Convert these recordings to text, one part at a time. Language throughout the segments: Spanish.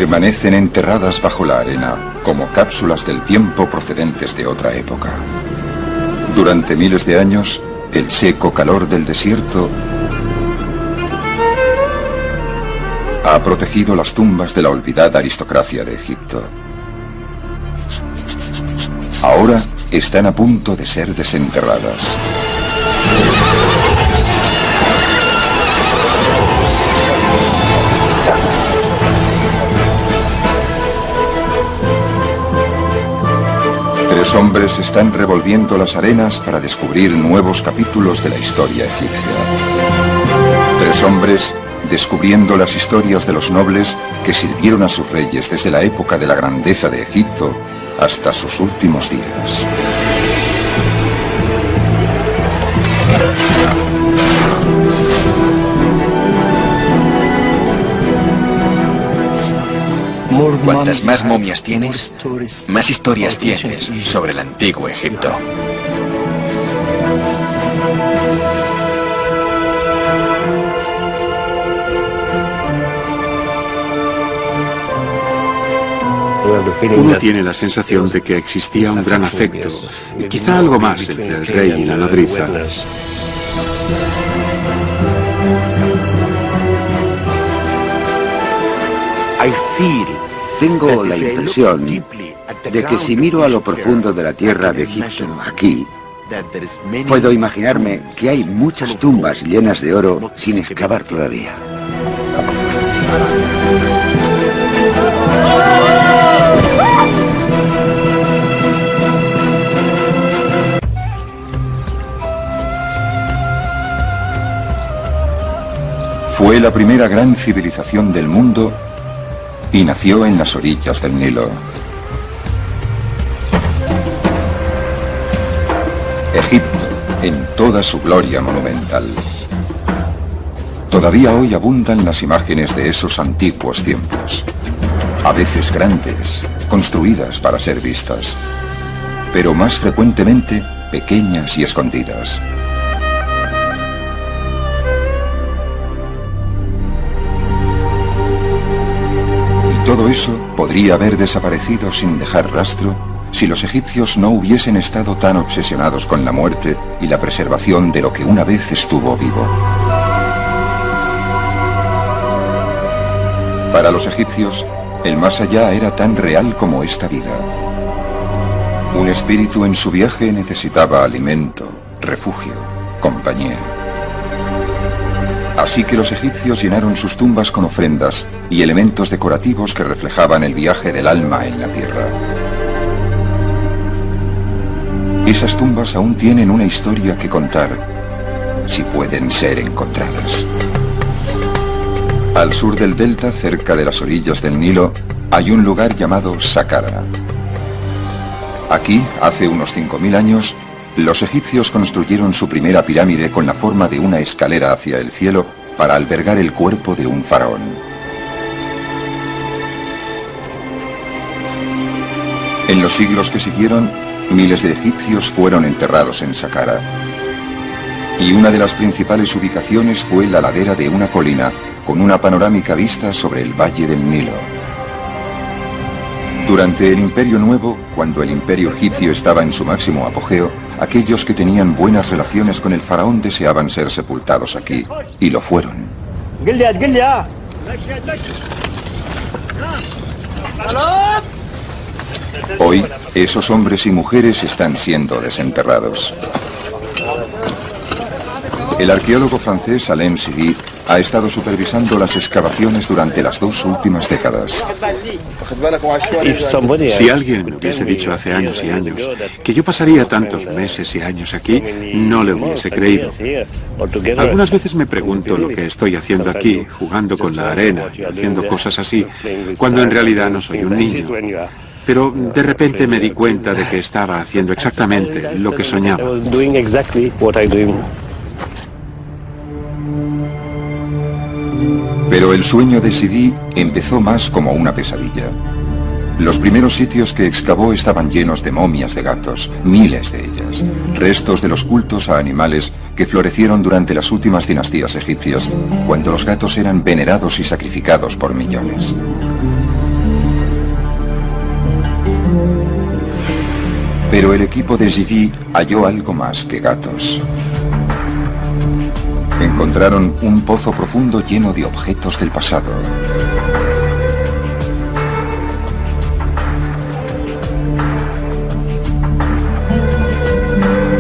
permanecen enterradas bajo la arena como cápsulas del tiempo procedentes de otra época. Durante miles de años, el seco calor del desierto ha protegido las tumbas de la olvidada aristocracia de Egipto. Ahora están a punto de ser desenterradas. Tres hombres están revolviendo las arenas para descubrir nuevos capítulos de la historia egipcia. Tres hombres descubriendo las historias de los nobles que sirvieron a sus reyes desde la época de la grandeza de Egipto hasta sus últimos días. Cuantas más momias tienes, más historias tienes sobre el antiguo Egipto. Uno tiene la sensación de que existía un gran afecto, quizá algo más entre el rey y la nodriza. Tengo la impresión de que si miro a lo profundo de la tierra de Egipto, aquí, puedo imaginarme que hay muchas tumbas llenas de oro sin excavar todavía. Fue la primera gran civilización del mundo y nació en las orillas del Nilo. Egipto, en toda su gloria monumental. Todavía hoy abundan las imágenes de esos antiguos tiempos. A veces grandes, construidas para ser vistas, pero más frecuentemente pequeñas y escondidas. Todo eso podría haber desaparecido sin dejar rastro si los egipcios no hubiesen estado tan obsesionados con la muerte y la preservación de lo que una vez estuvo vivo. Para los egipcios, el más allá era tan real como esta vida. Un espíritu en su viaje necesitaba alimento, refugio, compañía. Así que los egipcios llenaron sus tumbas con ofrendas y elementos decorativos que reflejaban el viaje del alma en la tierra. Esas tumbas aún tienen una historia que contar, si pueden ser encontradas. Al sur del delta, cerca de las orillas del Nilo, hay un lugar llamado Saqqara. Aquí, hace unos 5000 años, los egipcios construyeron su primera pirámide con la forma de una escalera hacia el cielo para albergar el cuerpo de un faraón. En los siglos que siguieron, miles de egipcios fueron enterrados en Saqqara. Y una de las principales ubicaciones fue la ladera de una colina con una panorámica vista sobre el valle del Nilo. Durante el Imperio Nuevo, cuando el Imperio egipcio estaba en su máximo apogeo, aquellos que tenían buenas relaciones con el faraón deseaban ser sepultados aquí, y lo fueron. Hoy, esos hombres y mujeres están siendo desenterrados. El arqueólogo francés Alain Sidi ha estado supervisando las excavaciones durante las 2 últimas décadas. Si alguien me hubiese dicho hace años y años que yo pasaría tantos meses y años aquí, no le hubiese creído. Algunas veces me pregunto lo que estoy haciendo aquí, jugando con la arena, haciendo cosas así, cuando en realidad no soy un niño. Pero de repente me di cuenta de que estaba haciendo exactamente lo que soñaba. Pero el sueño de Sidi empezó más como una pesadilla. Los primeros sitios que excavó estaban llenos de momias de gatos, miles de ellas, restos de los cultos a animales que florecieron durante las últimas dinastías egipcias, cuando los gatos eran venerados y sacrificados por millones. Pero el equipo de Zivi halló algo más que gatos. Encontraron un pozo profundo lleno de objetos del pasado.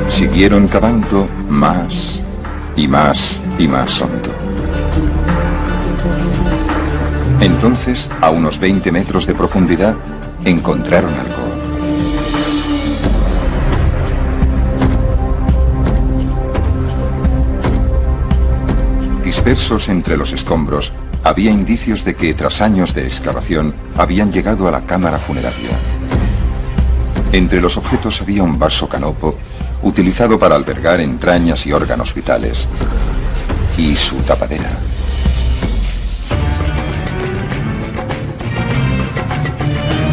Siguieron cavando más y más y más hondo. Entonces, a unos 20 metros de profundidad, encontraron algo. Dispersos entre los escombros, había indicios de que tras años de excavación habían llegado a la cámara funeraria. Entre los objetos había un vaso canopo, utilizado para albergar entrañas y órganos vitales, y su tapadera.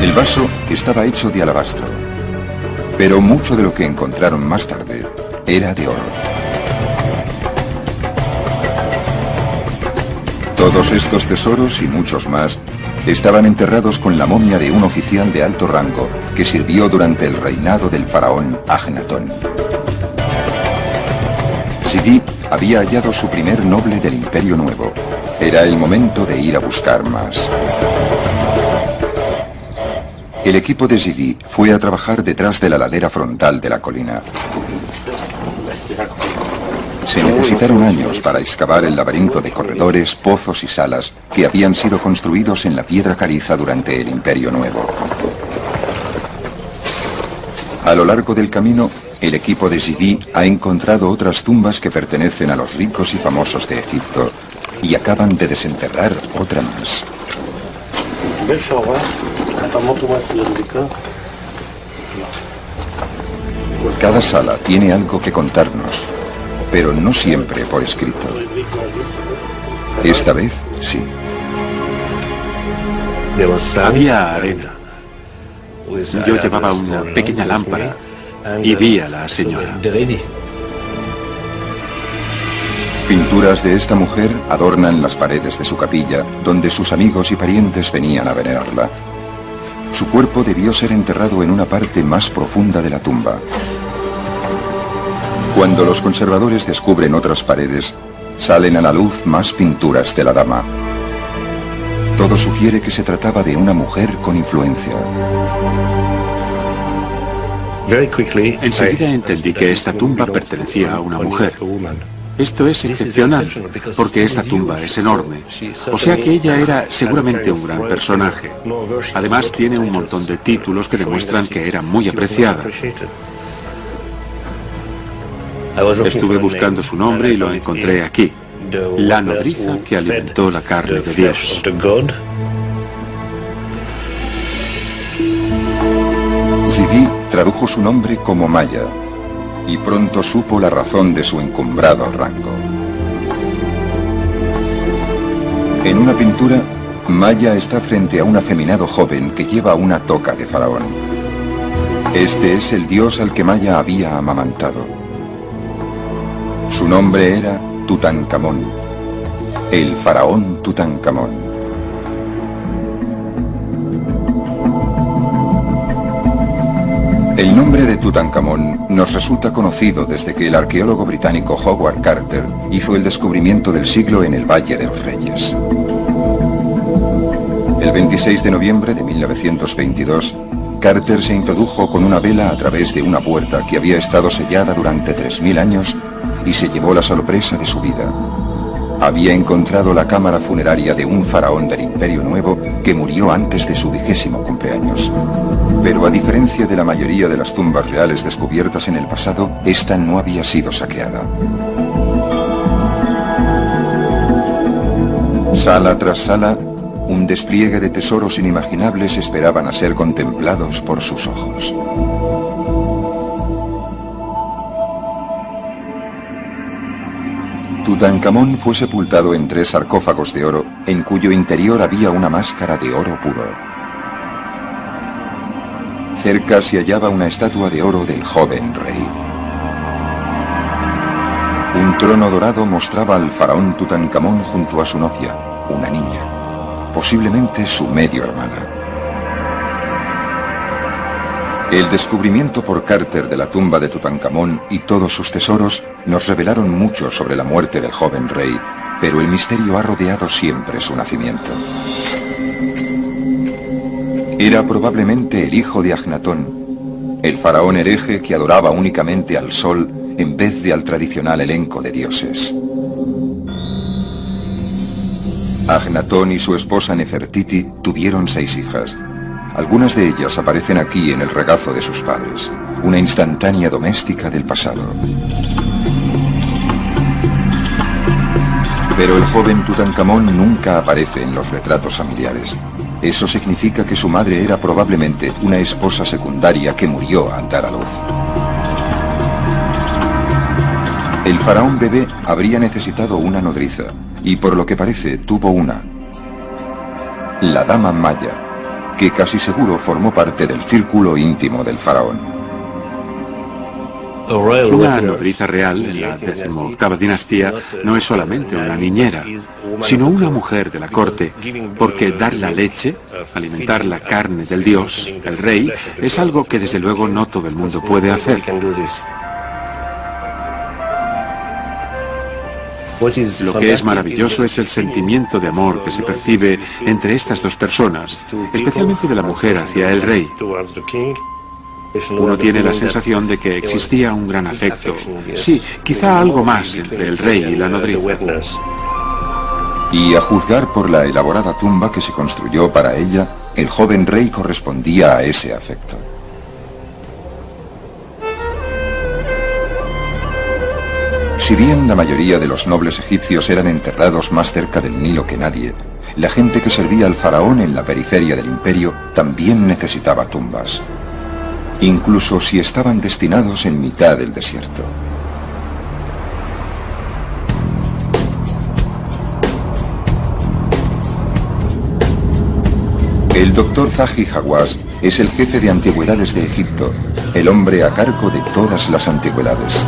El vaso estaba hecho de alabastro, pero mucho de lo que encontraron más tarde era de oro. Todos estos tesoros y muchos más estaban enterrados con la momia de un oficial de alto rango que sirvió durante el reinado del faraón Ajenatón. Sidi había hallado su primer noble del Imperio Nuevo. Era el momento de ir a buscar más. El equipo de Sidi fue a trabajar detrás de la ladera frontal de la colina. Se necesitaron años para excavar el laberinto de corredores, pozos y salas que habían sido construidos en la piedra caliza durante el Imperio Nuevo. A lo largo del camino, el equipo de Sidi ha encontrado otras tumbas que pertenecen a los ricos y famosos de Egipto y acaban de desenterrar otra más. Cada sala tiene algo que contarnos, pero no siempre por escrito. Esta vez, sí. Había arena. Yo llevaba una pequeña lámpara y vi a la señora. Pinturas de esta mujer adornan las paredes de su capilla, donde sus amigos y parientes venían a venerarla. Su cuerpo debió ser enterrado en una parte más profunda de la tumba. Cuando los conservadores descubren otras paredes, salen a la luz más pinturas de la dama. Todo sugiere que se trataba de una mujer con influencia. Enseguida entendí que esta tumba pertenecía a una mujer. Esto es excepcional, porque esta tumba es enorme, o sea que ella era seguramente un gran personaje. Además tiene un montón de títulos que demuestran que era muy apreciada. Estuve buscando su nombre y lo encontré aquí. La nodriza que alimentó la carne de Dios. Sidi tradujo su nombre como Maya y pronto supo la razón de su encumbrado rango. En una pintura, Maya está frente a un afeminado joven que lleva una toca de faraón. Este es el dios al que Maya había amamantado. Su nombre era Tutankamón, el faraón Tutankamón. El nombre de Tutankamón nos resulta conocido desde que el arqueólogo británico Howard Carter hizo el descubrimiento del siglo en el Valle de los Reyes. El 26 de noviembre de 1922, Carter se introdujo con una vela a través de una puerta que había estado sellada durante 3000 años y se llevó la sorpresa de su vida. Había encontrado la cámara funeraria de un faraón del Imperio Nuevo que murió antes de su 20º cumpleaños. Pero a diferencia de la mayoría de las tumbas reales descubiertas en el pasado, esta no había sido saqueada. Sala tras sala, un despliegue de tesoros inimaginables esperaban a ser contemplados por sus ojos. Tutankamón fue sepultado en 3 sarcófagos de oro, en cuyo interior había una máscara de oro puro. Cerca se hallaba una estatua de oro del joven rey. Un trono dorado mostraba al faraón Tutankamón junto a su novia, una niña, posiblemente su medio hermana. El descubrimiento por Carter de la tumba de Tutankamón y todos sus tesoros nos revelaron mucho sobre la muerte del joven rey, pero el misterio ha rodeado siempre su nacimiento. Era probablemente el hijo de Agnatón, el faraón hereje que adoraba únicamente al sol en vez de al tradicional elenco de dioses. Agnatón y su esposa Nefertiti tuvieron 6 hijas. Algunas de ellas aparecen aquí en el regazo de sus padres, una instantánea doméstica del pasado. Pero el joven Tutankamón nunca aparece en los retratos familiares. Eso significa que su madre era probablemente una esposa secundaria que murió al dar a luz. El faraón bebé habría necesitado una nodriza, y por lo que parece tuvo una. La dama Maya, que casi seguro formó parte del círculo íntimo del faraón. Una nodriza real en la 18ª dinastía no es solamente una niñera, sino una mujer de la corte, porque dar la leche, alimentar la carne del dios, el rey, es algo que desde luego no todo el mundo puede hacer. Lo que es maravilloso es el sentimiento de amor que se percibe entre estas dos personas, especialmente de la mujer hacia el rey. Uno tiene la sensación de que existía un gran afecto, sí, quizá algo más entre el rey y la nodriza. Y a juzgar por la elaborada tumba que se construyó para ella, el joven rey correspondía a ese afecto. Si bien la mayoría de los nobles egipcios eran enterrados más cerca del Nilo que nadie, la gente que servía al faraón en la periferia del imperio también necesitaba tumbas, incluso si estaban destinados en mitad del desierto. El doctor Zahi Hawass es el jefe de antigüedades de Egipto, el hombre a cargo de todas las antigüedades.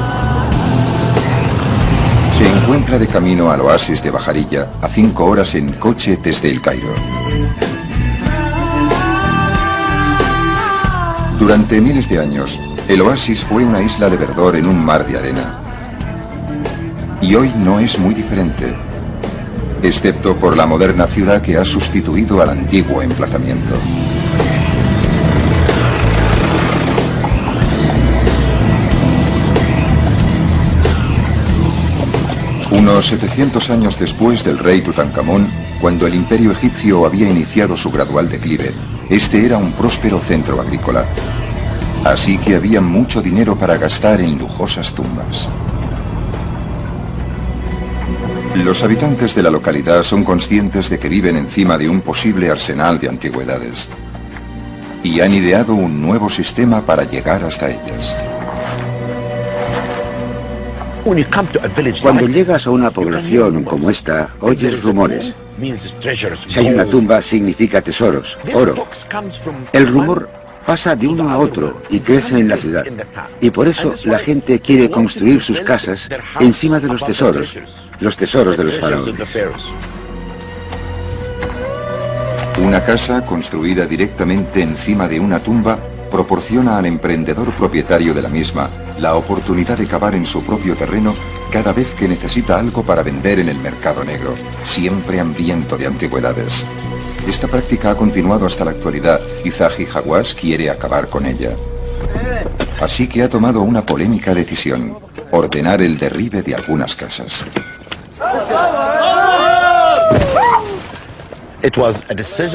Se encuentra de camino al oasis de Bajarilla, a 5 horas en coche desde el Cairo. Durante miles de años, el oasis fue una isla de verdor en un mar de arena. Y hoy no es muy diferente, excepto por la moderna ciudad que ha sustituido al antiguo emplazamiento. Unos 700 años después del rey Tutankamón, cuando el imperio egipcio había iniciado su gradual declive, este era un próspero centro agrícola. Así que había mucho dinero para gastar en lujosas tumbas. Los habitantes de la localidad son conscientes de que viven encima de un posible arsenal de antigüedades y han ideado un nuevo sistema para llegar hasta ellas. Cuando llegas a una población como esta, oyes rumores. Si hay una tumba, significa tesoros, oro. El rumor pasa de uno a otro y crece en la ciudad. Y por eso la gente quiere construir sus casas encima de los tesoros de los faraones. Una casa construida directamente encima de una tumba proporciona al emprendedor propietario de la misma la oportunidad de cavar en su propio terreno cada vez que necesita algo para vender en el mercado negro, siempre hambriento de antigüedades. Esta práctica ha continuado hasta la actualidad y Zahi Hawass quiere acabar con ella. Así que ha tomado una polémica decisión: ordenar el derribe de algunas casas.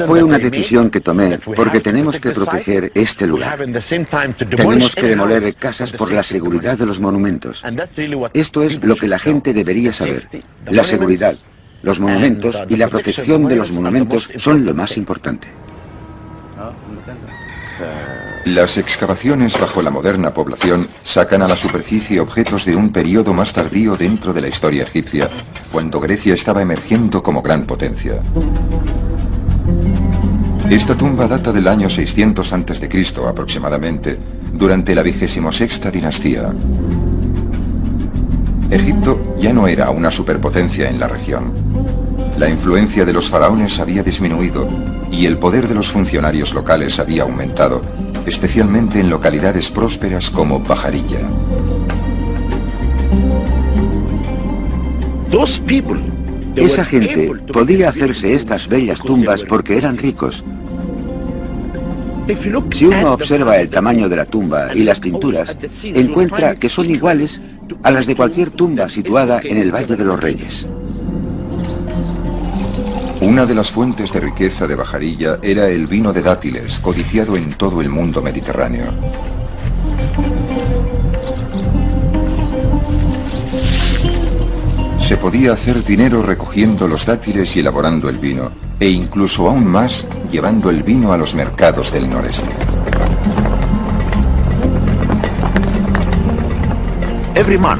Fue una decisión que tomé porque tenemos que proteger este lugar. Tenemos que demoler casas por la seguridad de los monumentos. Esto es lo que la gente debería saber. La seguridad, los monumentos y la protección de los monumentos son lo más importante. Las excavaciones bajo la moderna población sacan a la superficie objetos de un periodo más tardío dentro de la historia egipcia, cuando Grecia estaba emergiendo como gran potencia. Esta tumba data del año 600 a.C. aproximadamente, durante la 26ª dinastía. Egipto ya no era una superpotencia en la región. La influencia de los faraones había disminuido y el poder de los funcionarios locales había aumentado, especialmente en localidades prósperas como Pajarilla. Esa gente podía hacerse estas bellas tumbas porque eran ricos. Si uno observa el tamaño de la tumba y las pinturas, encuentra que son iguales a las de cualquier tumba situada en el Valle de los Reyes. Una de las fuentes de riqueza de Pajarilla era el vino de dátiles, codiciado en todo el mundo mediterráneo. Se podía hacer dinero recogiendo los dátiles y elaborando el vino, e incluso aún más llevando el vino a los mercados del noreste.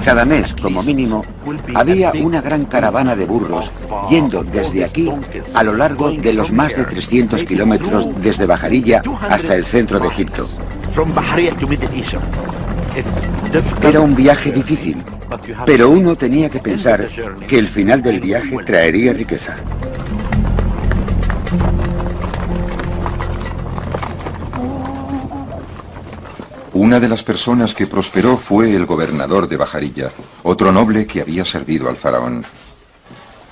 Cada mes, como mínimo, había una gran caravana de burros yendo desde aquí a lo largo de los más de 300 kilómetros desde Pajarilla hasta el centro de Egipto. Era un viaje difícil, pero uno tenía que pensar que el final del viaje traería riqueza. Una de las personas que prosperó fue el gobernador de Pajarilla, otro noble que había servido al faraón.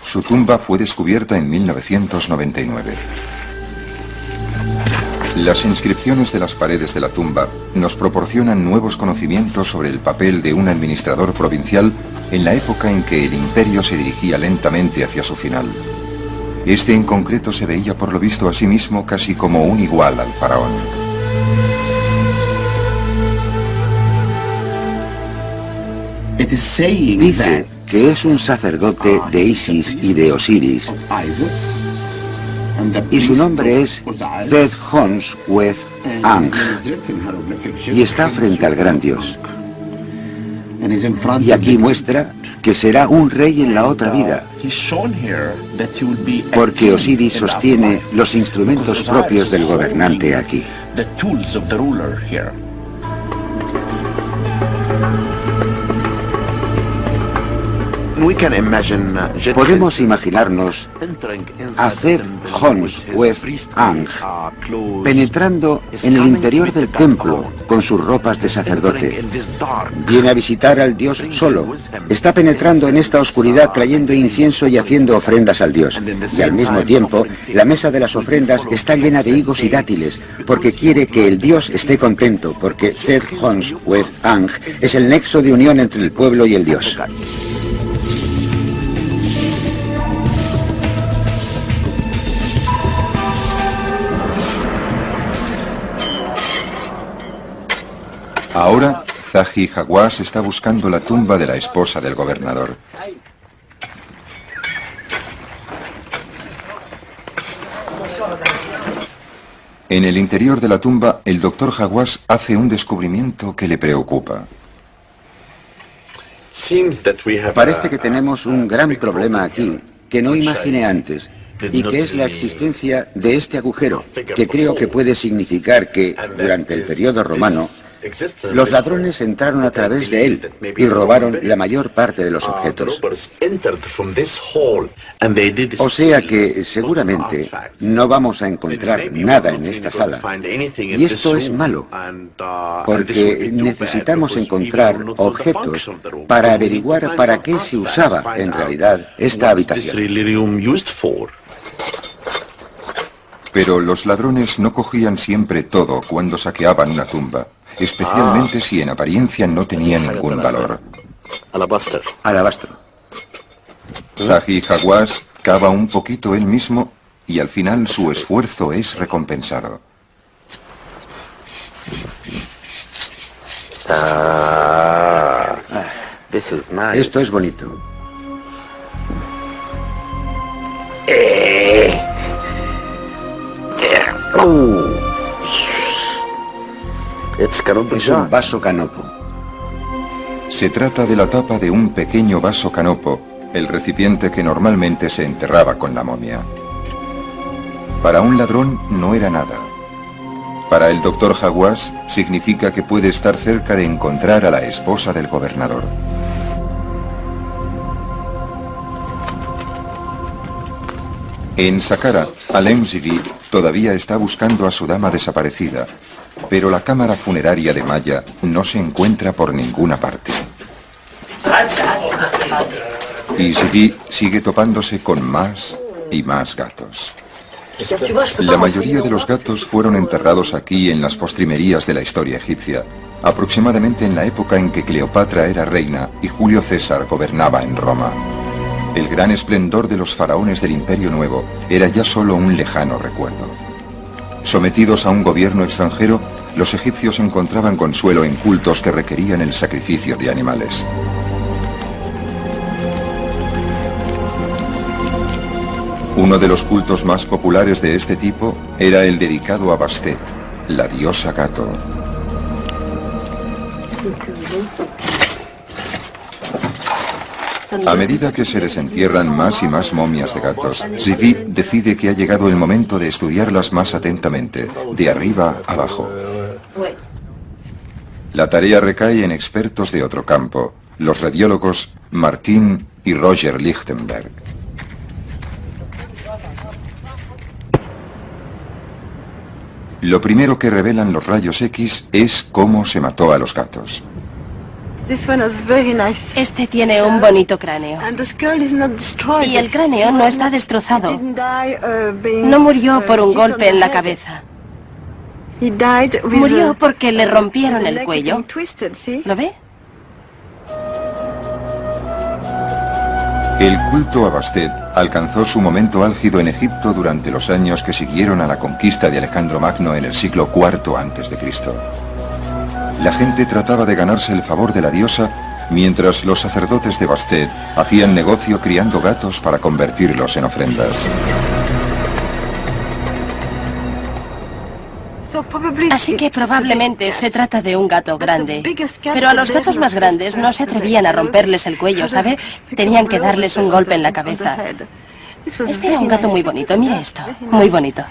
Su tumba fue descubierta en 1999. Las inscripciones de las paredes de la tumba nos proporcionan nuevos conocimientos sobre el papel de un administrador provincial en la época en que el imperio se dirigía lentamente hacia su final. Este en concreto se veía por lo visto a sí mismo casi como un igual al faraón. Dice que es un sacerdote de Isis y de Osiris, y su nombre es Zed-Hons-Wez-Ankh, y está frente al gran dios. Y aquí muestra que será un rey en la otra vida, porque Osiris sostiene los instrumentos propios del gobernante aquí. Podemos imaginarnos a Zed-Hons-Wez-Ankh penetrando en el interior del templo con sus ropas de sacerdote. Viene a visitar al dios solo. Está penetrando en esta oscuridad trayendo incienso y haciendo ofrendas al dios. Y al mismo tiempo, la mesa de las ofrendas está llena de higos y dátiles, porque quiere que el dios esté contento, porque Zed-Hons-Wez-Ankh es el nexo de unión entre el pueblo y el dios. Ahora, Zahi Hawass está buscando la tumba de la esposa del gobernador. En el interior de la tumba, el doctor Hawass hace un descubrimiento que le preocupa. Parece que tenemos un gran problema aquí que no imaginé antes, y que es la existencia de este agujero, que creo que puede significar que, durante el periodo romano, los ladrones entraron a través de él y robaron la mayor parte de los objetos. O sea que, seguramente, no vamos a encontrar nada en esta sala. Y esto es malo, porque necesitamos encontrar objetos para averiguar para qué se usaba en realidad esta habitación. Pero los ladrones no cogían siempre todo cuando saqueaban una tumba, especialmente si en apariencia no tenía ningún valor. Alabastro. Zahi Hawass cava un poquito él mismo y al final su esfuerzo es recompensado. Esto es bonito. Es un vaso canopo. Se trata de la tapa de un pequeño vaso canopo, el recipiente que normalmente se enterraba con la momia. Para un ladrón no era nada. Para el doctor Hawass significa que puede estar cerca de encontrar a la esposa del gobernador. En Saqqara, Al-Emzighi todavía está buscando a su dama desaparecida, Pero la cámara funeraria de Maya no se encuentra por ninguna parte. Y Zivi sigue topándose con más y más gatos. La mayoría de los gatos fueron enterrados aquí en las postrimerías de la historia egipcia, aproximadamente en la época en que Cleopatra era reina y Julio César gobernaba en Roma. El gran esplendor de los faraones del Imperio Nuevo era ya solo un lejano recuerdo. Sometidos a un gobierno extranjero, los egipcios encontraban consuelo en cultos que requerían el sacrificio de animales. Uno de los cultos más populares de este tipo era el dedicado a Bastet, la diosa gato. A medida que se desentierran más y más momias de gatos, Zivi decide que ha llegado el momento de estudiarlas más atentamente, de arriba abajo. La tarea recae en expertos de otro campo, los radiólogos Martin y Roger Lichtenberg. Lo primero que revelan los rayos X es cómo se mató a los gatos. Este tiene un bonito cráneo. Y el cráneo no está destrozado. No murió por un golpe en la cabeza. Murió porque le rompieron el cuello. ¿Lo ve? El culto a Bastet alcanzó su momento álgido en Egipto durante los años que siguieron a la conquista de Alejandro Magno en el siglo IV a.C. La gente trataba de ganarse el favor de la diosa, mientras los sacerdotes de Bastet hacían negocio criando gatos para convertirlos en ofrendas. Así que probablemente se trata de un gato grande. Pero a los gatos más grandes no se atrevían a romperles el cuello, ¿sabe? Tenían que darles un golpe en la cabeza. Este era un gato muy bonito, mire esto, muy bonito.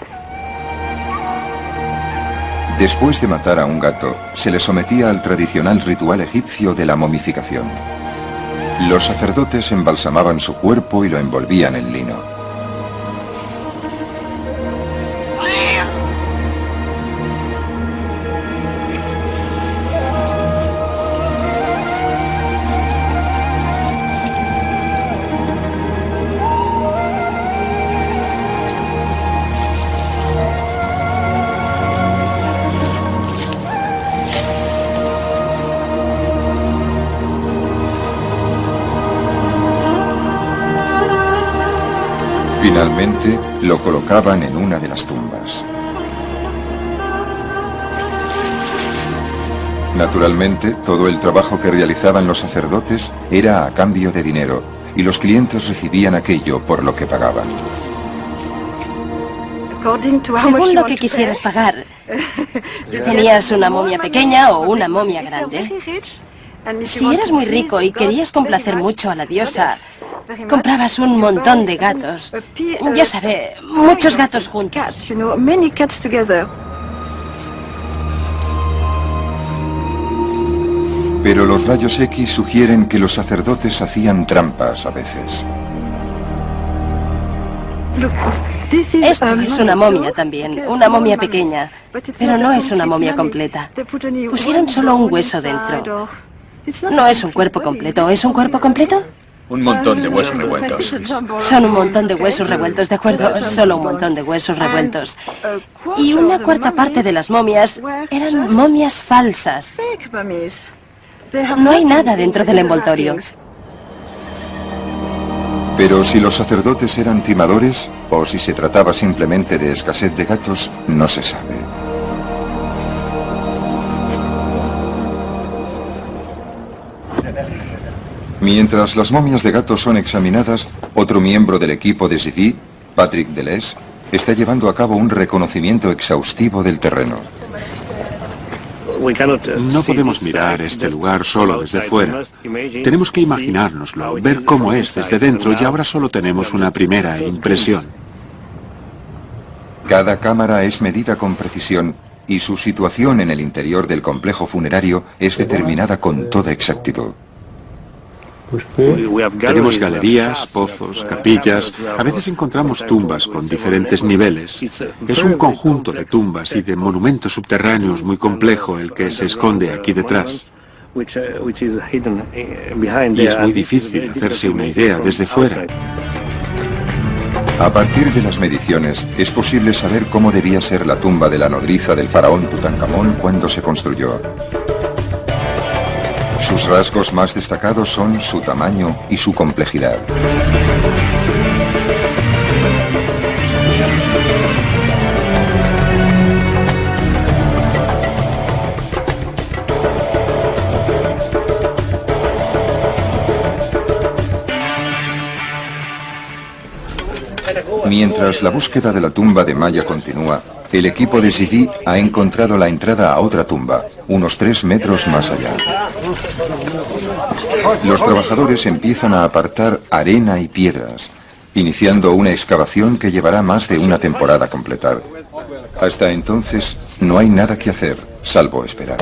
Después de matar a un gato, se le sometía al tradicional ritual egipcio de la momificación. Los sacerdotes embalsamaban su cuerpo y lo envolvían en lino. Finalmente, lo colocaban en una de las tumbas. Naturalmente, todo el trabajo que realizaban los sacerdotes era a cambio de dinero, y los clientes recibían aquello por lo que pagaban. Según lo que quisieras pagar, ¿tenías una momia pequeña o una momia grande? Si eras muy rico y querías complacer mucho a la diosa, comprabas un montón de gatos. Ya sabe, muchos gatos juntos. Pero los rayos X sugieren que los sacerdotes hacían trampas a veces. Esto es una momia también, una momia pequeña, pero no es una momia completa. Pusieron solo un hueso dentro. No es un cuerpo completo, ¿es un cuerpo completo? Un montón de huesos revueltos. Son un montón de huesos revueltos, ¿de acuerdo? Solo un montón de huesos revueltos. Y una cuarta parte de las momias eran momias falsas. No hay nada dentro del envoltorio. Pero si los sacerdotes eran timadores, o si se trataba simplemente de escasez de gatos, no se sabe. Mientras las momias de gatos son examinadas, otro miembro del equipo de Zivi, Patrick Deleuze, está llevando a cabo un reconocimiento exhaustivo del terreno. No podemos mirar este lugar solo desde fuera. Tenemos que imaginárnoslo, ver cómo es desde dentro, y ahora solo tenemos una primera impresión. Cada cámara es medida con precisión y su situación en el interior del complejo funerario es determinada con toda exactitud. Tenemos galerías, pozos, capillas. A veces encontramos tumbas con diferentes niveles. Es un conjunto de tumbas y de monumentos subterráneos muy complejo el que se esconde aquí detrás. Y es muy difícil hacerse una idea desde fuera. A partir de las mediciones, es posible saber cómo debía ser la tumba de la nodriza del faraón Tutankamón cuando se construyó. Sus rasgos más destacados son su tamaño y su complejidad. Mientras la búsqueda de la tumba de Maya continúa, el equipo de Sidi ha encontrado la entrada a otra tumba, unos 3 metros más allá. Los trabajadores empiezan a apartar arena y piedras, iniciando una excavación que llevará más de una temporada a completar. Hasta entonces, no hay nada que hacer, salvo esperar.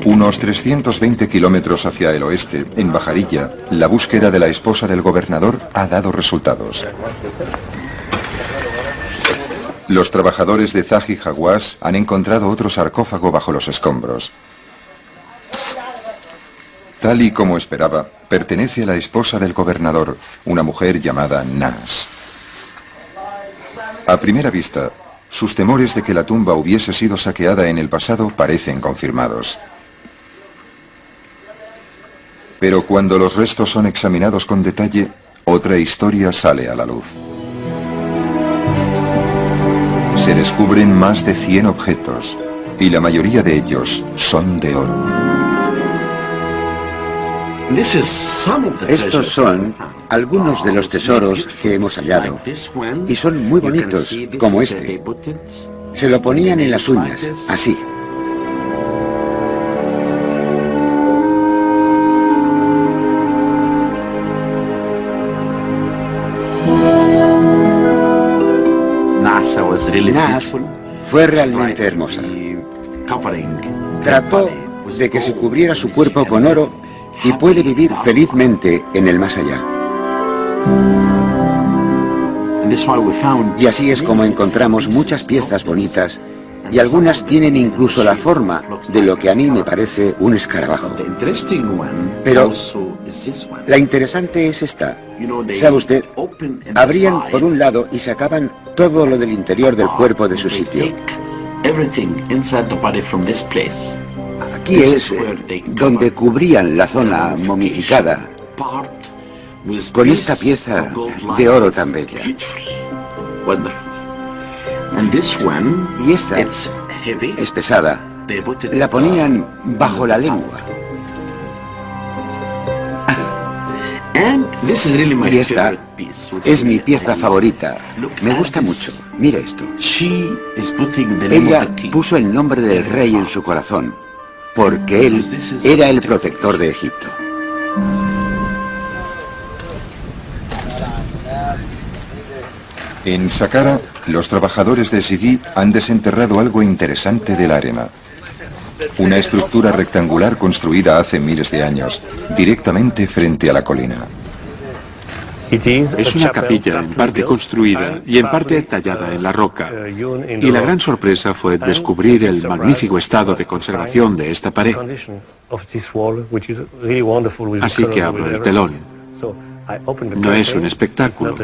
Unos 320 kilómetros hacia el oeste, en Bajarilla, la búsqueda de la esposa del gobernador ha dado resultados. Los trabajadores de Zahi Hawass han encontrado otro sarcófago bajo los escombros. Tal y como esperaba, pertenece a la esposa del gobernador, una mujer llamada Nas. A primera vista, sus temores de que la tumba hubiese sido saqueada en el pasado parecen confirmados. Pero cuando los restos son examinados con detalle, otra historia sale a la luz. Se descubren más de 100 objetos, y la mayoría de ellos son de oro. Estos son algunos de los tesoros que hemos hallado, y son muy bonitos, como este. Se lo ponían en las uñas, así. Nas fue realmente hermosa. Trató de que se cubriera su cuerpo con oro y puede vivir felizmente en el más allá. Y así es como encontramos muchas piezas bonitas y algunas tienen incluso la forma de lo que a mí me parece un escarabajo. Pero la interesante es esta. ¿Sabe usted? Abrían por un lado y sacaban todo lo del interior del cuerpo de su sitio. Aquí es donde cubrían la zona momificada con esta pieza de oro tan bella. Y esta es pesada. La ponían bajo la lengua. Y esta es mi pieza favorita. Me gusta mucho. Mire esto. Ella puso el nombre del rey en su corazón, porque él era el protector de Egipto. En Saqqara, los trabajadores de Sidi han desenterrado algo interesante de la arena. Una estructura rectangular construida hace miles de años, directamente frente a la colina. Es una capilla en parte construida y en parte tallada en la roca. Y la gran sorpresa fue descubrir el magnífico estado de conservación de esta pared. Así que abro el telón. No es un espectáculo.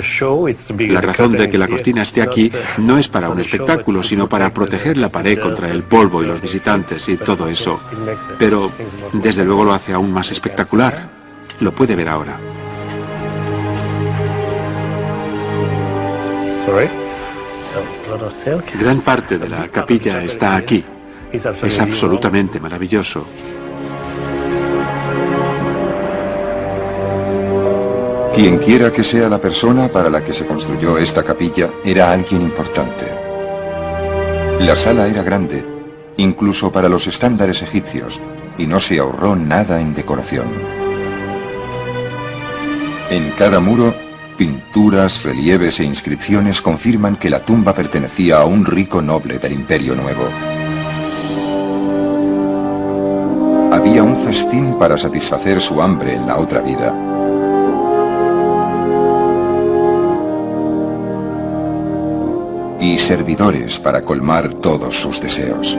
La razón de que la cortina esté aquí no es para un espectáculo, sino para proteger la pared contra el polvo y los visitantes y todo eso. Pero, desde luego, lo hace aún más espectacular. Lo puede ver ahora. Gran parte de la capilla está aquí. Es absolutamente maravilloso. Quien quiera que sea la persona para la que se construyó esta capilla, era alguien importante. La sala era grande, incluso para los estándares egipcios, y no se ahorró nada en decoración. En cada muro, pinturas, relieves e inscripciones confirman que la tumba pertenecía a un rico noble del Imperio Nuevo. Había un festín para satisfacer su hambre en la otra vida. Y servidores para colmar todos sus deseos.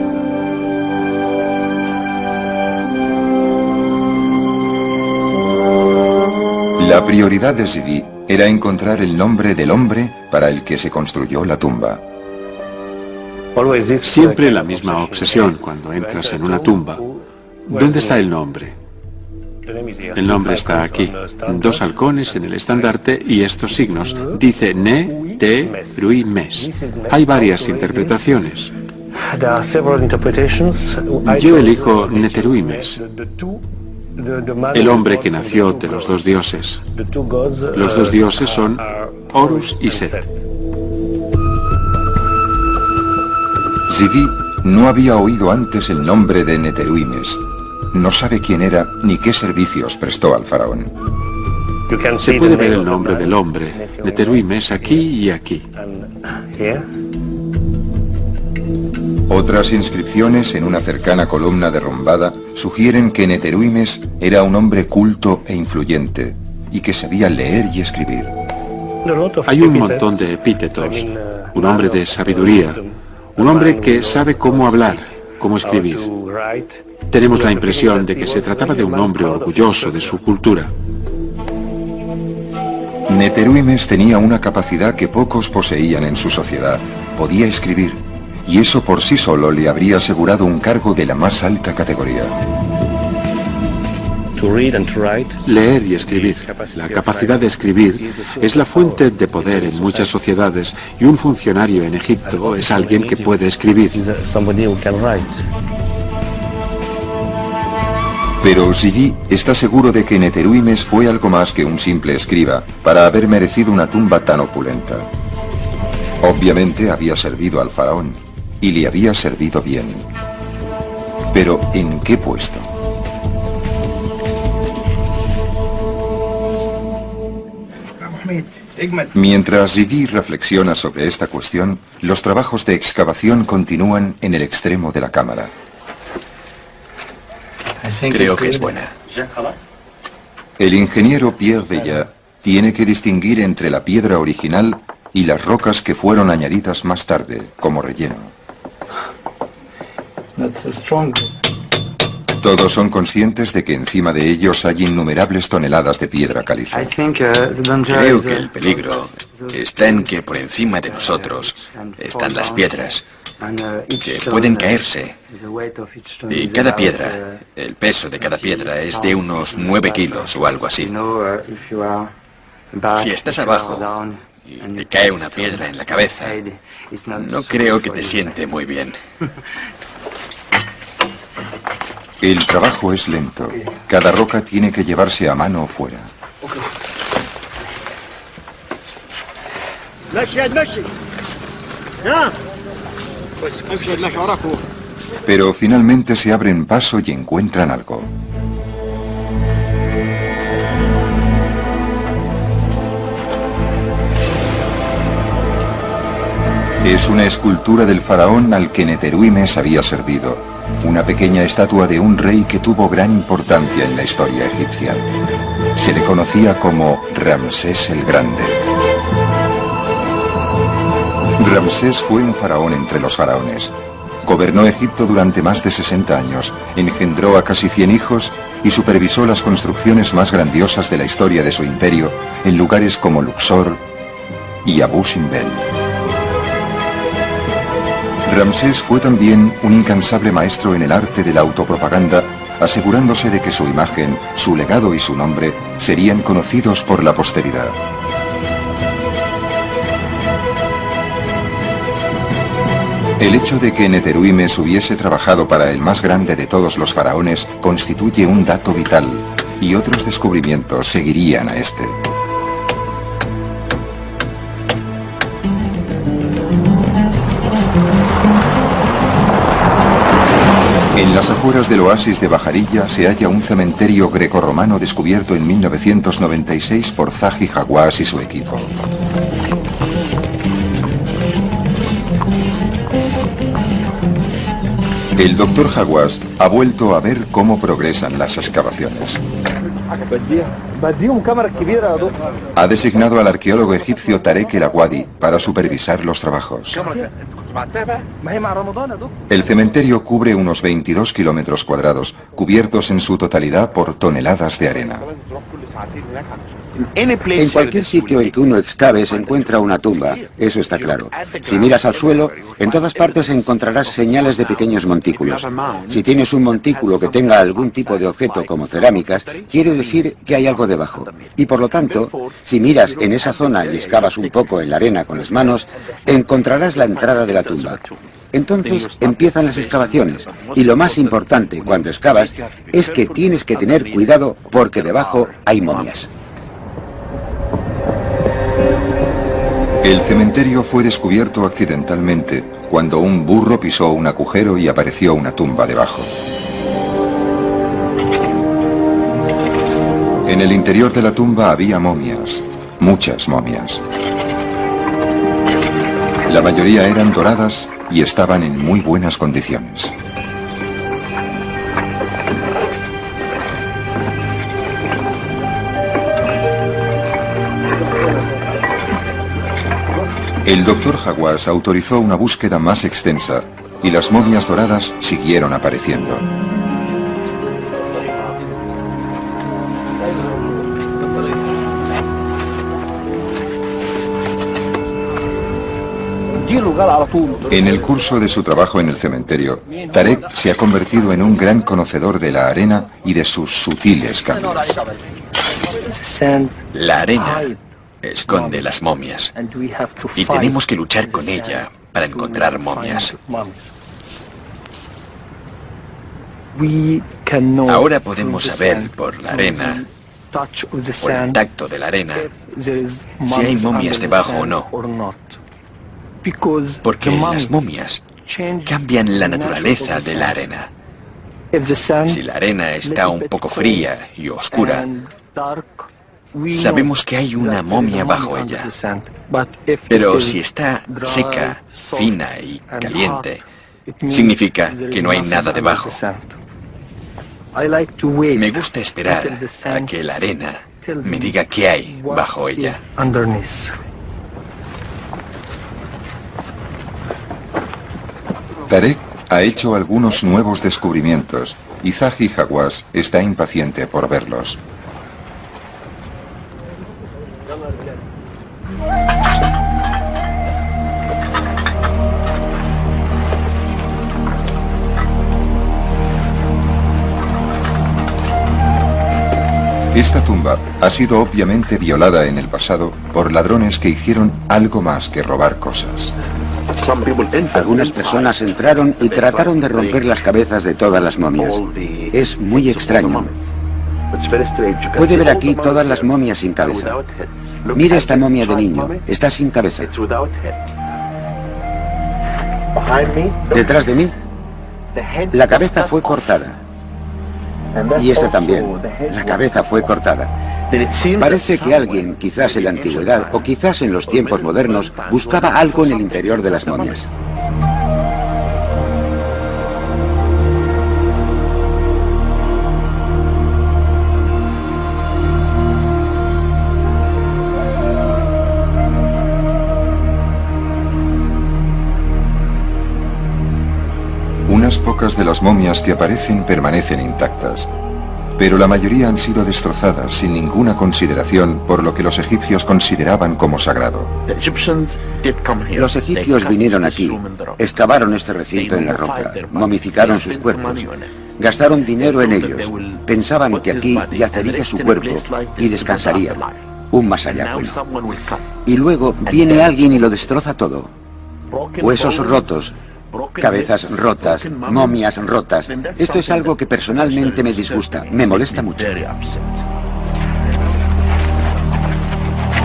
La prioridad de Zvi era encontrar el nombre del hombre para el que se construyó la tumba. Siempre la misma obsesión cuando entras en una tumba. ¿Dónde está el nombre? El nombre está aquí. 2 halcones en el estandarte y estos signos. Dice Ne-Te-Rui-Mes. Hay varias interpretaciones. Yo elijo Neteruimes, el hombre que nació de los 2 dioses. Los 2 dioses son Horus y Set. Zvi no había oído antes el nombre de Neteruimes. No sabe quién era ni qué servicios prestó al faraón. Se puede ver el nombre del hombre, Neteruimes, aquí y aquí. Otras inscripciones en una cercana columna derrumbada sugieren que Neteruimes era un hombre culto e influyente y que sabía leer y escribir. Hay un montón de epítetos. Un hombre de sabiduría, un hombre que sabe cómo hablar, cómo escribir. Tenemos la impresión de que se trataba de un hombre orgulloso de su cultura. Neteruimes tenía una capacidad que pocos poseían en su sociedad. Podía escribir, y eso por sí solo le habría asegurado un cargo de la más alta categoría. Leer y escribir. La capacidad de escribir es la fuente de poder en muchas sociedades y un funcionario en Egipto es alguien que puede escribir. Pero Zvi está seguro de que Neteruimes fue algo más que un simple escriba para haber merecido una tumba tan opulenta. Obviamente había servido al faraón y le había servido bien. Pero ¿en qué puesto? Mientras Zvi reflexiona sobre esta cuestión, los trabajos de excavación continúan en el extremo de la cámara. Creo que es buena. El ingeniero Pierre Veillat tiene que distinguir entre la piedra original y las rocas que fueron añadidas más tarde, como relleno. Todos son conscientes de que encima de ellos hay innumerables toneladas de piedra caliza. Creo que el peligro está en que por encima de nosotros están las piedras, que pueden caerse. Y cada piedra, el peso de cada piedra es de unos 9 kilos o algo así. Si estás abajo y te cae una piedra en la cabeza, no creo que te siente muy bien. El trabajo es lento. Cada roca tiene que llevarse a mano fuera. Pero finalmente se abren paso y encuentran algo. Es una escultura del faraón al que Neteruimes había servido. Una pequeña estatua de un rey que tuvo gran importancia en la historia egipcia. Se le conocía como Ramsés el Grande. Ramsés fue un faraón entre los faraones. Gobernó Egipto durante más de 60 años, engendró a casi 100 hijos y supervisó las construcciones más grandiosas de la historia de su imperio en lugares como Luxor y Abu Simbel. Ramsés fue también un incansable maestro en el arte de la autopropaganda, asegurándose de que su imagen, su legado y su nombre serían conocidos por la posteridad. El hecho de que Neteruimes hubiese trabajado para el más grande de todos los faraones constituye un dato vital, y otros descubrimientos seguirían a este. En En las afueras del oasis de Bajarilla se halla un cementerio grecorromano descubierto en 1996 por Zahi Hawass y su equipo. El doctor Hawass ha vuelto a ver cómo progresan las excavaciones. Ha designado al arqueólogo egipcio Tarek El Awadi para supervisar los trabajos. El cementerio cubre unos 22 kilómetros cuadrados, cubiertos en su totalidad por toneladas de arena. En cualquier sitio en que uno excave se encuentra una tumba, eso está claro. Si miras al suelo, en todas partes encontrarás señales de pequeños montículos. Si tienes un montículo que tenga algún tipo de objeto como cerámicas, quiere decir que hay algo debajo. Y por lo tanto, si miras en esa zona y excavas un poco en la arena con las manos, encontrarás la entrada de la tumba. Entonces empiezan las excavaciones, y lo más importante cuando excavas es que tienes que tener cuidado porque debajo hay momias. El cementerio fue descubierto accidentalmente cuando un burro pisó un agujero y apareció una tumba debajo. En el interior de la tumba había momias, muchas momias. La mayoría eran doradas y estaban en muy buenas condiciones. El doctor Hawass autorizó una búsqueda más extensa y las momias doradas siguieron apareciendo. En el curso de su trabajo en el cementerio, Tarek se ha convertido en un gran conocedor de la arena y de sus sutiles cambios. La arena esconde las momias y tenemos que luchar con ella para encontrar momias. Ahora podemos saber por la arena, por el tacto de la arena, si hay momias debajo o no. Porque las momias cambian la naturaleza de la arena. Si la arena está un poco fría y oscura, sabemos que hay una momia bajo ella. Pero si está seca, fina y caliente, significa que no hay nada debajo. Me gusta esperar a que la arena me diga qué hay bajo ella. Tarek ha hecho algunos nuevos descubrimientos y Zahi Hawass está impaciente por verlos. Esta tumba ha sido obviamente violada en el pasado por ladrones que hicieron algo más que robar cosas. Algunas personas entraron y trataron de romper las cabezas de todas las momias. Es muy extraño. Puede ver aquí todas las momias sin cabeza. Mira esta momia de niño, está sin cabeza. Detrás de mí, la cabeza fue cortada. Y esta también, la cabeza fue cortada. Parece que alguien, quizás en la antigüedad o quizás en los tiempos modernos, buscaba algo en el interior de las momias. Unas pocas de las momias que aparecen permanecen intactas, pero la mayoría han sido destrozadas sin ninguna consideración por lo que los egipcios consideraban como sagrado. Los egipcios vinieron aquí, excavaron este recinto en la roca, momificaron sus cuerpos, gastaron dinero en ellos, pensaban que aquí yacería su cuerpo y descansaría, un más allá bueno. Y luego viene alguien y lo destroza todo. Huesos rotos, cabezas rotas, momias rotas. Esto es algo que personalmente me disgusta, me molesta mucho.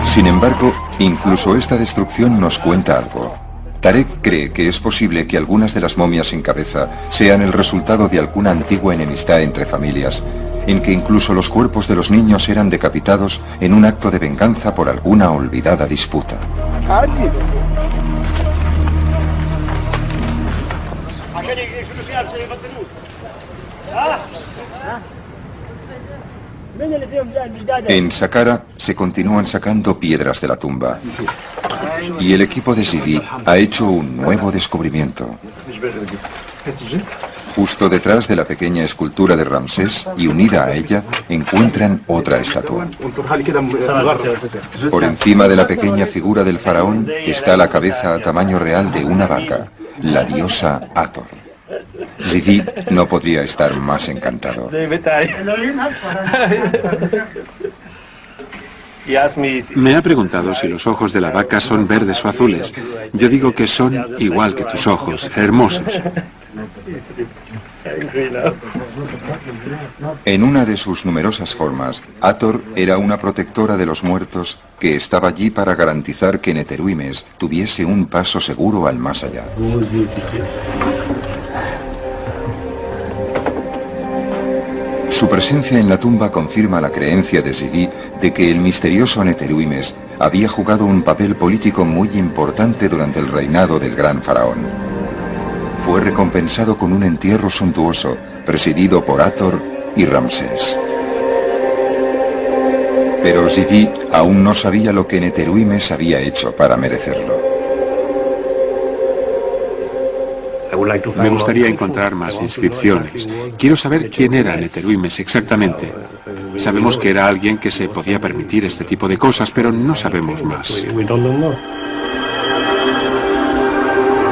Sin embargo, incluso esta destrucción nos cuenta algo. Tarek cree que es posible que algunas de las momias sin cabeza sean el resultado de alguna antigua enemistad entre familias, en que incluso los cuerpos de los niños eran decapitados en un acto de venganza por alguna olvidada disputa. En Saqqara se continúan sacando piedras de la tumba y el equipo de Zivi ha hecho un nuevo descubrimiento. Justo detrás de la pequeña escultura de Ramsés y unida a ella encuentran otra estatua. Por encima de la pequeña figura del faraón está la cabeza a tamaño real de una vaca, la diosa Hathor. Zivi no podría estar más encantado. Me ha preguntado si los ojos de la vaca son verdes o azules. Yo digo que son igual que tus ojos, hermosos. En una de sus numerosas formas, Hathor era una protectora de los muertos que estaba allí para garantizar que Neteruimes tuviese un paso seguro al más allá. Su presencia en la tumba confirma la creencia de Zivi de que el misterioso Neteruimes había jugado un papel político muy importante durante el reinado del gran faraón. Fue recompensado con un entierro suntuoso, presidido por Hathor y Ramsés. Pero Zivi aún no sabía lo que Neteruimes había hecho para merecerlo. Me gustaría encontrar más inscripciones. Quiero saber quién era Neteruimes exactamente. Sabemos que era alguien que se podía permitir este tipo de cosas, pero no sabemos más.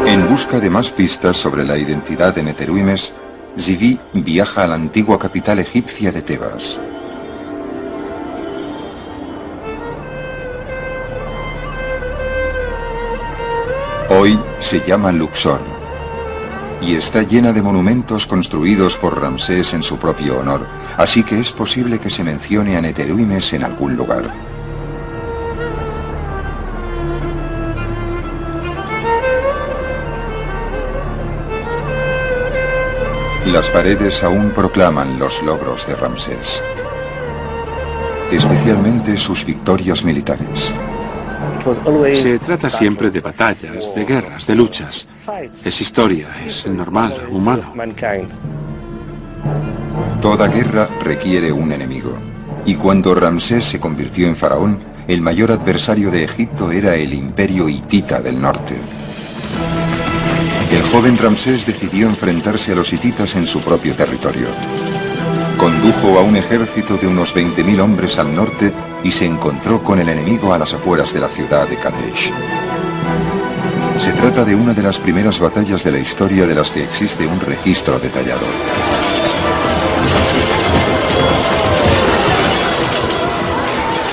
En busca de más pistas sobre la identidad de Neteruimes, Zivi viaja a la antigua capital egipcia de Tebas. Hoy se llama Luxor y está llena de monumentos construidos por Ramsés en su propio honor, así que es posible que se mencione a Neteruimes en algún lugar. Las paredes aún proclaman los logros de Ramsés, especialmente sus victorias militares. Se trata siempre de batallas, de guerras, de luchas. Es historia, es normal, humano. Toda guerra requiere un enemigo, y cuando Ramsés se convirtió en faraón, el mayor adversario de Egipto era el imperio hitita del norte. El joven Ramsés decidió enfrentarse a los hititas en su propio territorio. Condujo a un ejército de unos 20.000 hombres al norte y se encontró con el enemigo a las afueras de la ciudad de Kadesh. Se trata de una de las primeras batallas de la historia de las que existe un registro detallado.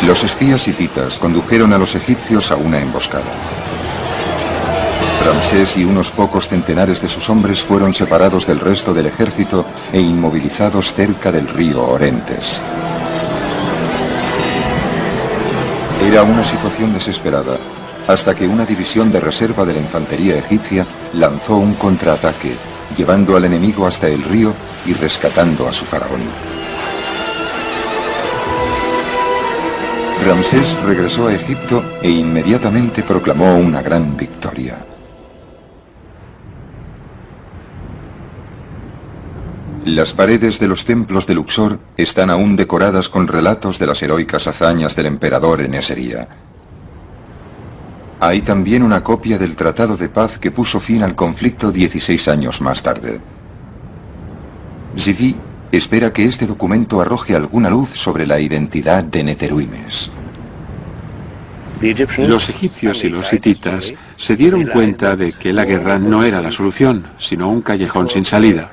Los espías hititas condujeron a los egipcios a una emboscada. Ramsés y unos pocos centenares de sus hombres fueron separados del resto del ejército e inmovilizados cerca del río Orontes. Era una situación desesperada, hasta que una división de reserva de la infantería egipcia lanzó un contraataque, llevando al enemigo hasta el río y rescatando a su faraón. Ramsés regresó a Egipto e inmediatamente proclamó una gran victoria. Las paredes de los templos de Luxor están aún decoradas con relatos de las heroicas hazañas del emperador en ese día. Hay también una copia del tratado de paz que puso fin al conflicto 16 años más tarde. Zivi espera que este documento arroje alguna luz sobre la identidad de Neteruimes. Los egipcios y los hititas se dieron cuenta de que la guerra no era la solución, sino un callejón sin salida.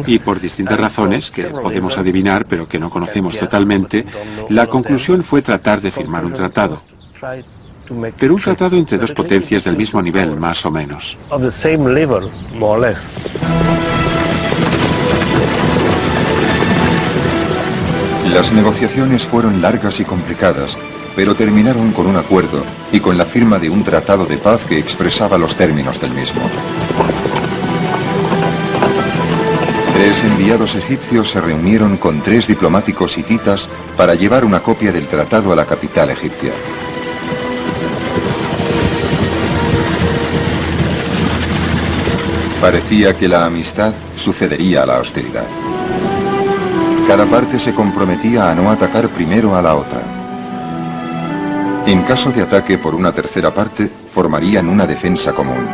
Y por distintas razones, que podemos adivinar pero que no conocemos totalmente, la conclusión fue tratar de firmar un tratado. Pero un tratado entre dos potencias del mismo nivel, más o menos. Las negociaciones fueron largas y complicadas, pero terminaron con un acuerdo y con la firma de un tratado de paz que expresaba los términos del mismo. 3 enviados egipcios se reunieron con 3 diplomáticos hititas para llevar una copia del tratado a la capital egipcia. Parecía que la amistad sucedería a la hostilidad. Cada parte se comprometía a no atacar primero a la otra. En caso de ataque por una tercera parte, formarían una defensa común.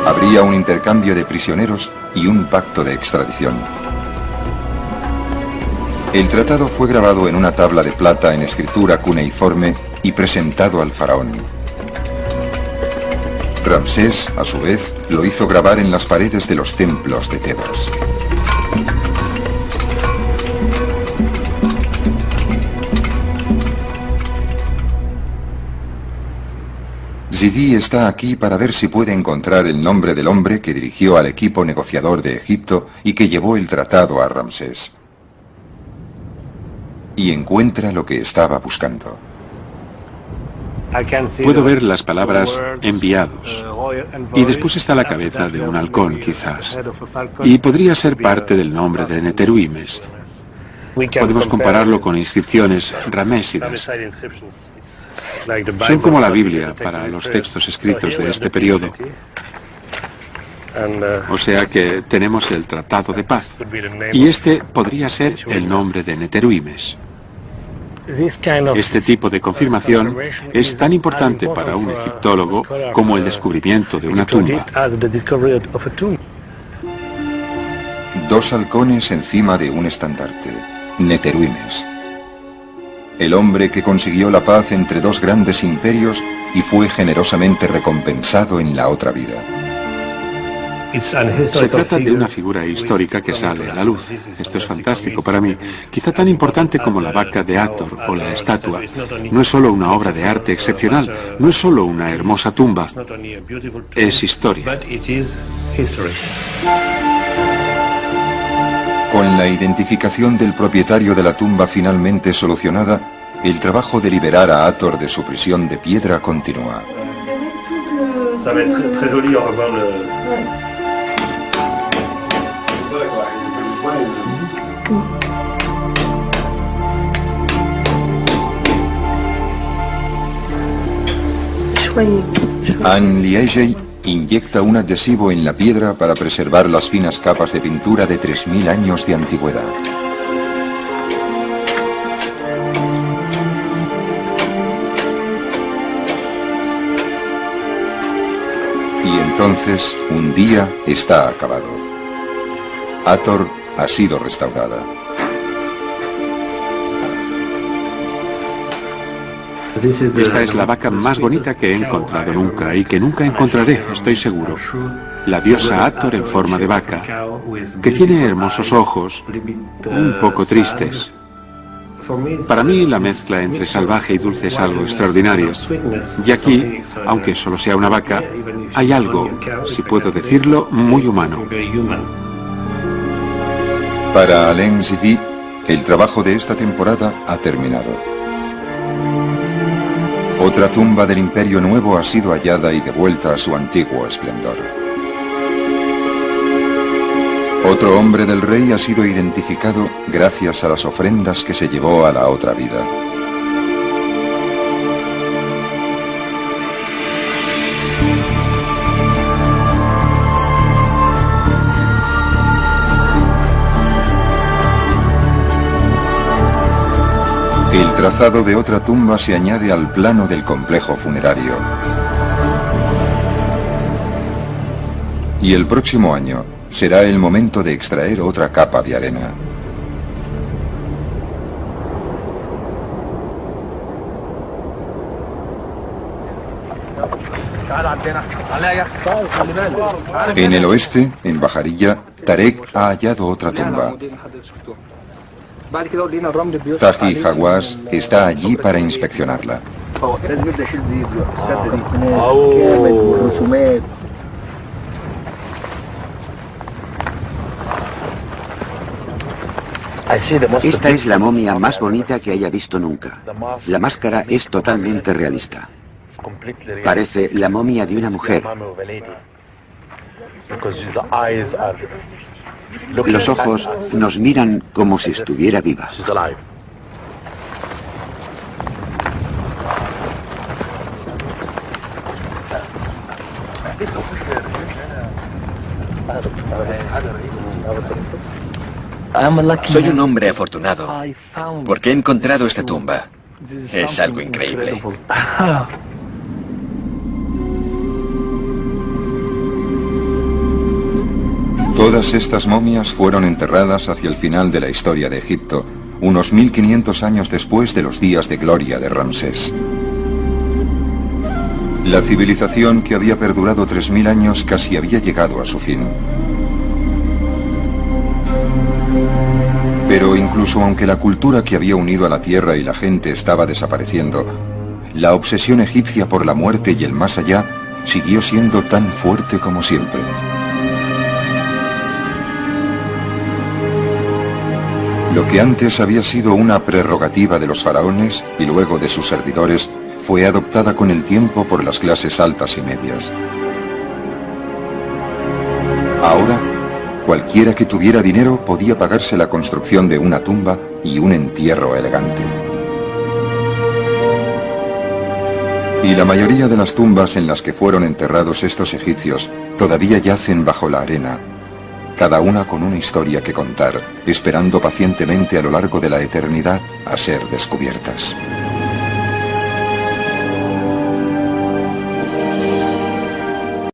Habría un intercambio de prisioneros y un pacto de extradición. El tratado fue grabado en una tabla de plata en escritura cuneiforme y presentado al faraón. Ramsés, a su vez, lo hizo grabar en las paredes de los templos de Tebas. Zidi está aquí para ver si puede encontrar el nombre del hombre que dirigió al equipo negociador de Egipto y que llevó el tratado a Ramsés. Y encuentra lo que estaba buscando. Puedo ver las palabras enviados. Y después está la cabeza de un halcón, quizás. Y podría ser parte del nombre de Neteruimes. Podemos compararlo con inscripciones ramésidas. Son como la Biblia para los textos escritos de este periodo. O sea que tenemos el Tratado de Paz. Y este podría ser el nombre de Neteruimes. Este tipo de confirmación es tan importante para un egiptólogo como el descubrimiento de una tumba. 2 halcones encima de un estandarte. Neteruimes. El hombre que consiguió la paz entre 2 grandes imperios y fue generosamente recompensado en la otra vida. Se trata de una figura histórica que sale a la luz. Esto es fantástico para mí. Quizá tan importante como la vaca de Hathor o la estatua. No es solo una obra de arte excepcional, no es solo una hermosa tumba, es historia. Con la identificación del propietario de la tumba finalmente solucionada, el trabajo de liberar a Hathor de su prisión de piedra continúa. Anne Liegey inyecta un adhesivo en la piedra para preservar las finas capas de pintura de 3000 años de antigüedad. Y entonces, un día está acabado. Hathor ha sido restaurada. Esta es la vaca más bonita que he encontrado nunca y que nunca encontraré, estoy seguro. La diosa Hathor en forma de vaca, que tiene hermosos ojos, un poco tristes. Para mí la mezcla entre salvaje y dulce es algo extraordinario. Y aquí, aunque solo sea una vaca, hay algo, si puedo decirlo, muy humano. Para Alain Zidi, el trabajo de esta temporada ha terminado. Otra tumba del Imperio Nuevo ha sido hallada y devuelta a su antiguo esplendor. Otro hombre del rey ha sido identificado gracias a las ofrendas que se llevó a la otra vida. El trazado de otra tumba se añade al plano del complejo funerario. Y el próximo año será el momento de extraer otra capa de arena. En el oeste, en Bajarilla, Tarek ha hallado otra tumba. Zahi Hawass está allí para inspeccionarla. Esta es la momia más bonita que haya visto nunca. La máscara es totalmente realista. Parece la momia de una mujer. Los ojos nos miran como si estuviera viva. Soy un hombre afortunado porque he encontrado esta tumba. Es algo increíble. Todas estas momias fueron enterradas hacia el final de la historia de Egipto, unos 1500 años después de los días de gloria de Ramsés. La civilización, que había perdurado 3000 años, casi había llegado a su fin. Pero incluso aunque la cultura que había unido a la tierra y la gente estaba desapareciendo, la obsesión egipcia por la muerte y el más allá siguió siendo tan fuerte como siempre. Lo que antes había sido una prerrogativa de los faraones y luego de sus servidores, fue adoptada con el tiempo por las clases altas y medias. Ahora, cualquiera que tuviera dinero podía pagarse la construcción de una tumba y un entierro elegante. Y la mayoría de las tumbas en las que fueron enterrados estos egipcios todavía yacen bajo la arena, cada una con una historia que contar, esperando pacientemente a lo largo de la eternidad a ser descubiertas.